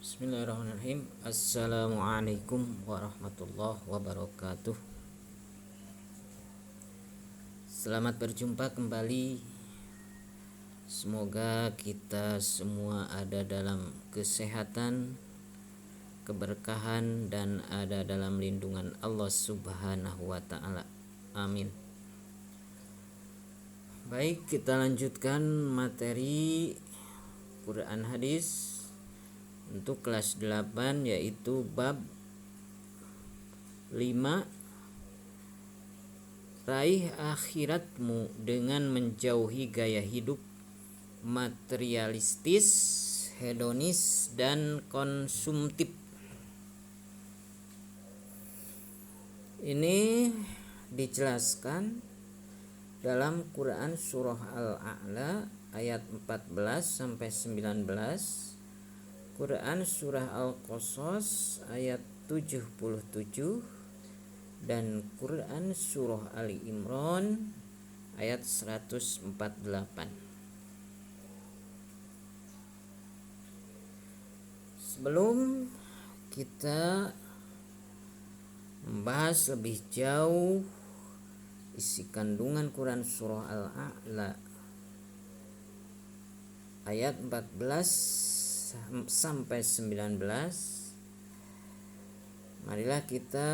Bismillahirrahmanirrahim. Assalamualaikum warahmatullahi wabarakatuh. Selamat berjumpa kembali. Semoga kita semua ada dalam kesehatan, keberkahan, dan ada dalam lindungan Allah Subhanahu wa Ta'ala. Amin. Baik, kita lanjutkan materi Quran Hadis untuk kelas 8, yaitu bab 5, raih akhiratmu dengan menjauhi gaya hidup materialistis, hedonis, dan konsumtif. Ini dijelaskan dalam Quran surah Al-A'la ayat 14 sampai 19, Quran surah Al-Qasas ayat 77, dan Quran surah Ali Imran ayat 148. Sebelum kita membahas lebih jauh isi kandungan Quran surah Al-A'la ayat 14 sampai 19, marilah kita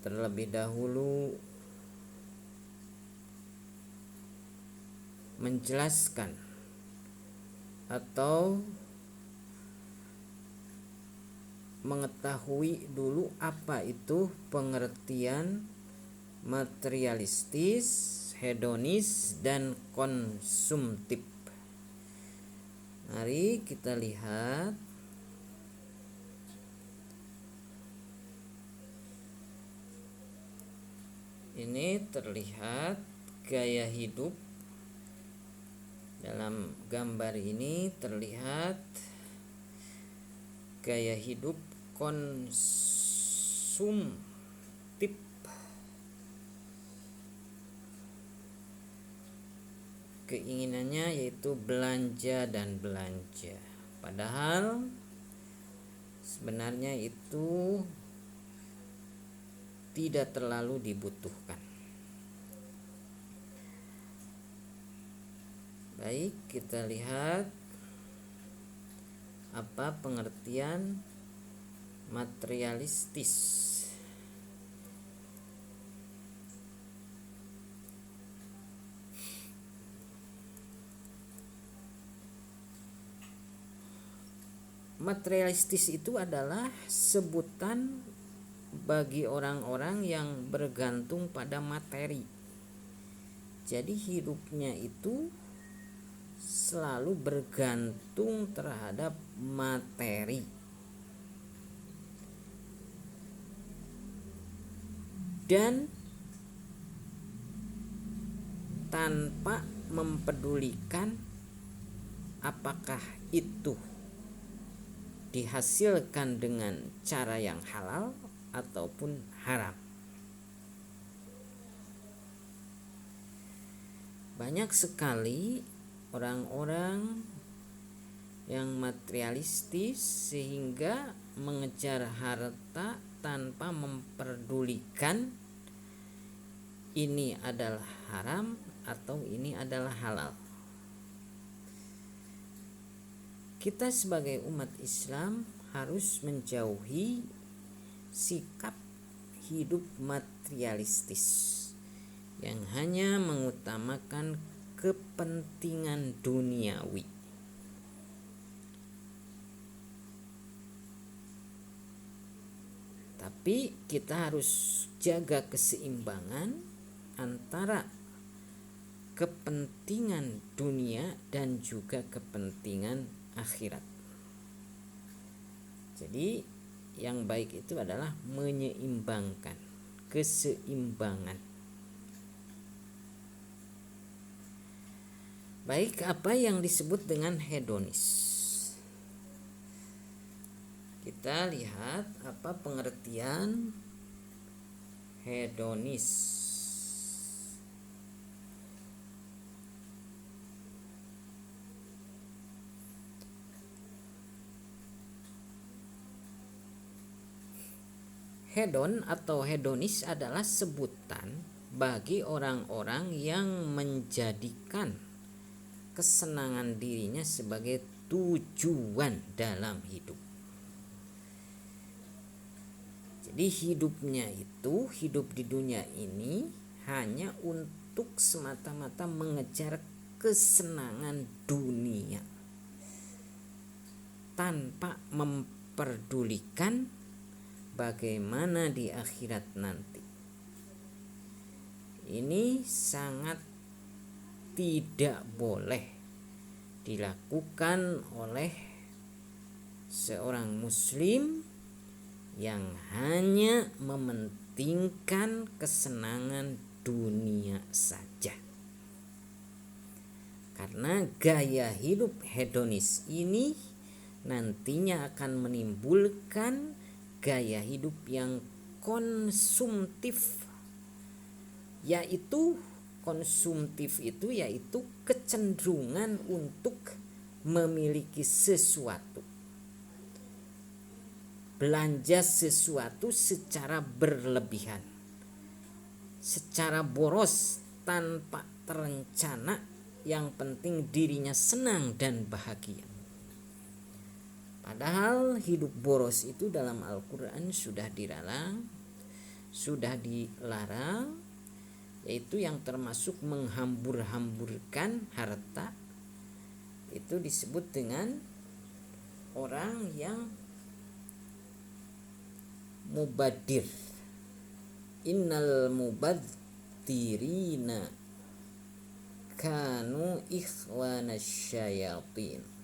terlebih dahulu menjelaskan atau mengetahui dulu apa itu pengertian materialistis, hedonis, dan konsumtif. Mari kita lihat. Ini terlihat gaya hidup. Dalam gambar ini terlihat gaya hidup konsumtif. Keinginannya yaitu belanja dan belanja. Padahal sebenarnya itu tidak terlalu dibutuhkan. Baik, kita lihat apa pengertian materialistis. Materialistis itu adalah sebutan bagi orang-orang yang bergantung pada materi. Jadi hidupnya itu selalu bergantung terhadap materi. Dan tanpa mempedulikan apakah itu dihasilkan dengan cara yang halal ataupun haram. Banyak sekali orang-orang yang materialistis sehingga mengejar harta tanpa memperdulikan ini adalah haram atau ini adalah halal. Kita sebagai umat Islam harus menjauhi sikap hidup materialistis yang hanya mengutamakan kepentingan duniawi. Tapi kita harus jaga keseimbangan antara kepentingan dunia dan juga kepentingan akhirat. Jadi yang baik itu adalah menyeimbangkan, keseimbangan. Baik, apa yang disebut dengan hedonis? Kita lihat apa pengertian hedonis. Hedon atau hedonis adalah sebutan bagi orang-orang yang menjadikan kesenangan dirinya sebagai tujuan dalam hidup. Jadi hidupnya itu, hidup di dunia ini hanya untuk semata-mata mengejar kesenangan dunia tanpa memperdulikan bagaimana di akhirat nanti. Ini sangat tidak boleh dilakukan oleh seorang muslim yang hanya mementingkan kesenangan dunia saja. Karena gaya hidup hedonis ini nantinya akan menimbulkan gaya hidup yang konsumtif, yaitu kecenderungan untuk memiliki sesuatu, belanja sesuatu secara berlebihan, secara boros tanpa terencana, yang penting dirinya senang dan bahagia. Padahal hidup boros itu dalam Al-Quran sudah dilarang, yaitu yang termasuk menghambur-hamburkan harta. Itu disebut dengan orang yang mubadir. Innal mubadzirina kanu ikhwanasyayatin.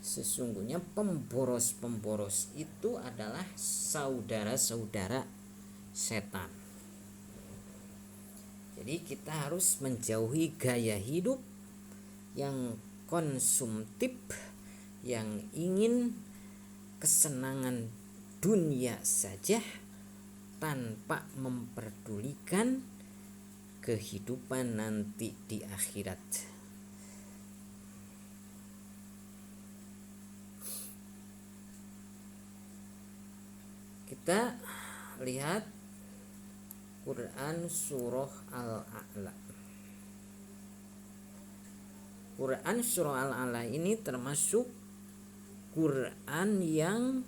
Sesungguhnya pemboros-pemboros itu adalah saudara-saudara setan. Jadi kita harus menjauhi gaya hidup yang konsumtif, yang ingin kesenangan dunia saja tanpa memperdulikan kehidupan nanti di akhirat. Kita lihat Quran surah Al-A'la. Quran surah Al-A'la ini termasuk Quran yang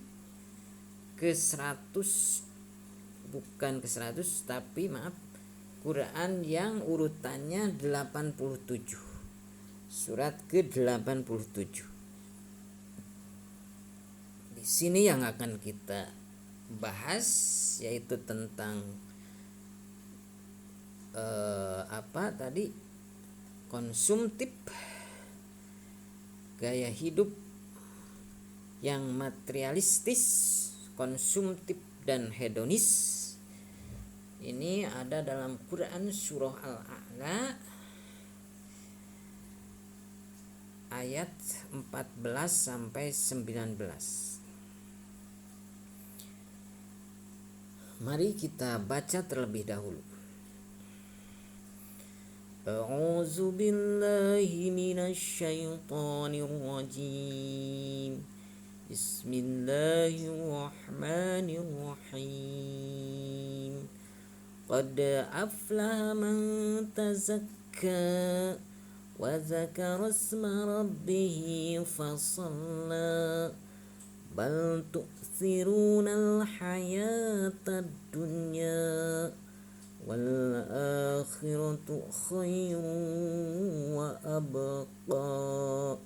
Quran yang urutannya 87. Surat ke-87. Di sini yang akan kita bahas yaitu tentang konsumtif, gaya hidup yang materialistis, konsumtif dan hedonis. Ini ada dalam Quran surah Al-A'la ayat 14 sampai 19. Mari kita baca terlebih dahulu. A'udzu billahi minasyaitonir rajim. Bismillahirrahmanirrahim. Qad aflaha man tazakka wa dzakara isma rabbih fasalla. Bal tu'thirunal hayatad dunya wal akhiratu khairun wa abqa.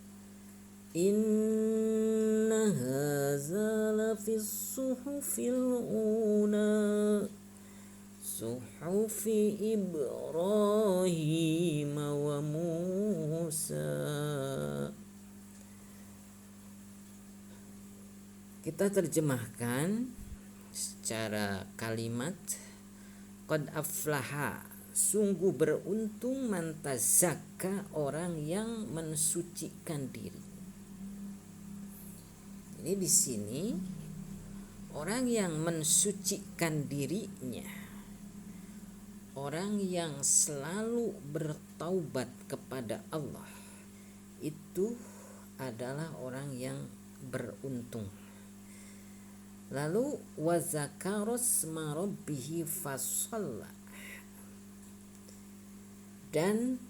Inna hadza lafis suhufil ula suhufi Ibrahim wa Musa. Kita terjemahkan secara kalimat. Qad aflaha, sungguh beruntung, man tazakka, orang yang mensucikan diri. Ini di sini orang yang mensucikan dirinya, orang yang selalu bertaubat kepada Allah, itu adalah orang yang beruntung. Lalu wa zakarasma rabbih fasalla, dan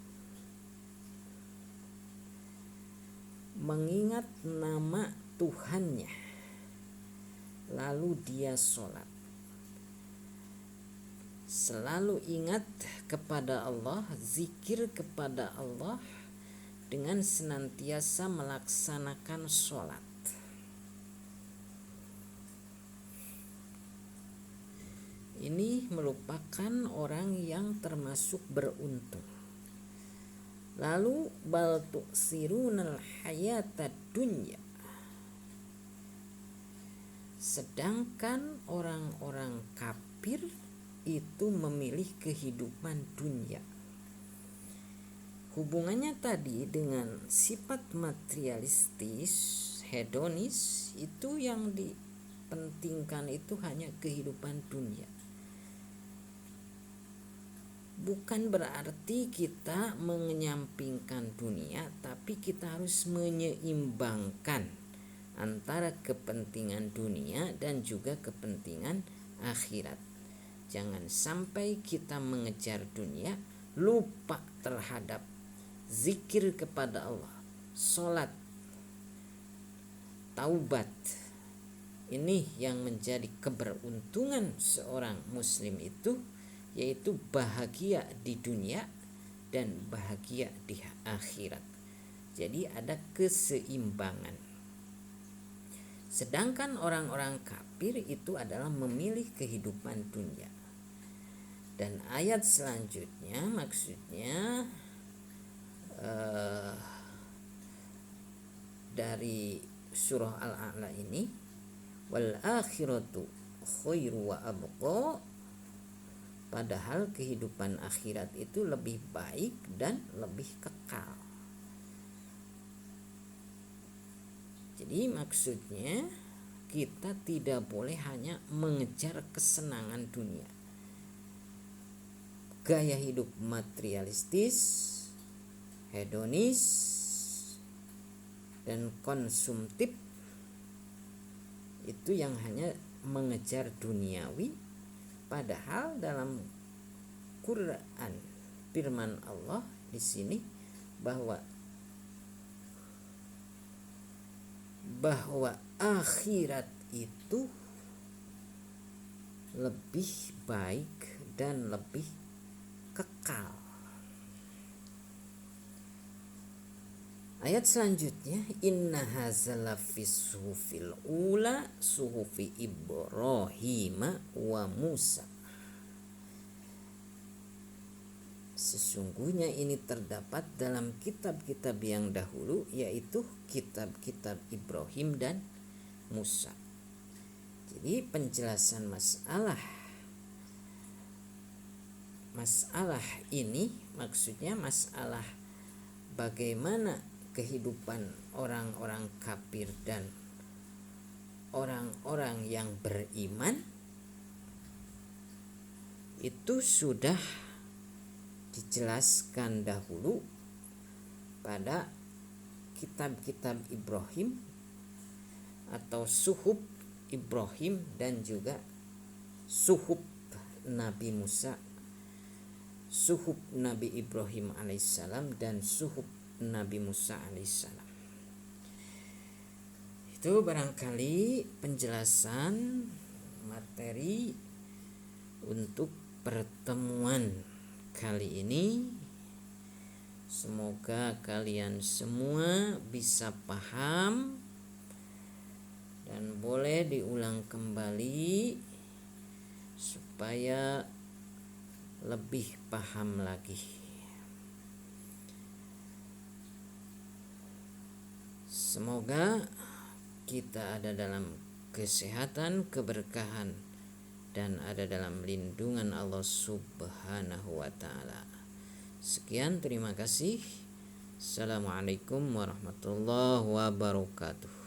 mengingat nama Tuhannya lalu dia sholat. Selalu ingat kepada Allah, zikir kepada Allah dengan senantiasa melaksanakan sholat. Ini merupakan orang yang termasuk beruntung. Lalu bal tu'sirunal hayatad dunya, sedangkan orang-orang kafir itu memilih kehidupan dunia. Hubungannya tadi dengan sifat materialistis, hedonis, itu yang dipentingkan itu hanya kehidupan dunia. Bukan berarti kita menyampingkan dunia, tapi kita harus menyeimbangkan antara kepentingan dunia dan juga kepentingan akhirat. Jangan sampai kita mengejar dunia, lupa terhadap zikir kepada Allah, sholat, taubat. Ini yang menjadi keberuntungan seorang muslim itu, yaitu bahagia di dunia dan bahagia di akhirat. Jadi ada keseimbangan. Sedangkan orang-orang kafir itu adalah memilih kehidupan dunia. Dan ayat selanjutnya maksudnya dari surah Al-A'la ini, wal akhiratu khairu wa abqa, padahal kehidupan akhirat itu lebih baik dan lebih kekal. Jadi maksudnya kita tidak boleh hanya mengejar kesenangan dunia. Gaya hidup materialistis, hedonis, dan konsumtif itu yang hanya mengejar duniawi. Padahal dalam Quran firman Allah di sini bahwa akhirat itu lebih baik dan lebih kekal. Ayat selanjutnya, inna hadzal lafis suhufil ula suhufi Ibrahim wa Musa. Sesungguhnya ini terdapat dalam kitab-kitab yang dahulu, yaitu kitab-kitab Ibrahim dan Musa. Jadi penjelasan masalah ini maksudnya masalah bagaimana kehidupan orang-orang kafir dan orang-orang yang beriman itu sudah dijelaskan dahulu pada kitab-kitab Ibrahim atau suhuf Ibrahim dan juga suhuf Nabi Musa, suhuf Nabi Ibrahim alaihissalam dan suhuf Nabi Musa alaihissalam. Itu barangkali penjelasan materi untuk pertemuan kali ini. Semoga kalian semua bisa paham dan boleh diulang kembali supaya lebih paham lagi. Semoga kita ada dalam kesehatan, keberkahan, dan ada dalam lindungan Allah Subhanahu wa ta'ala. Sekian, terima kasih. Assalamualaikum warahmatullahi wabarakatuh.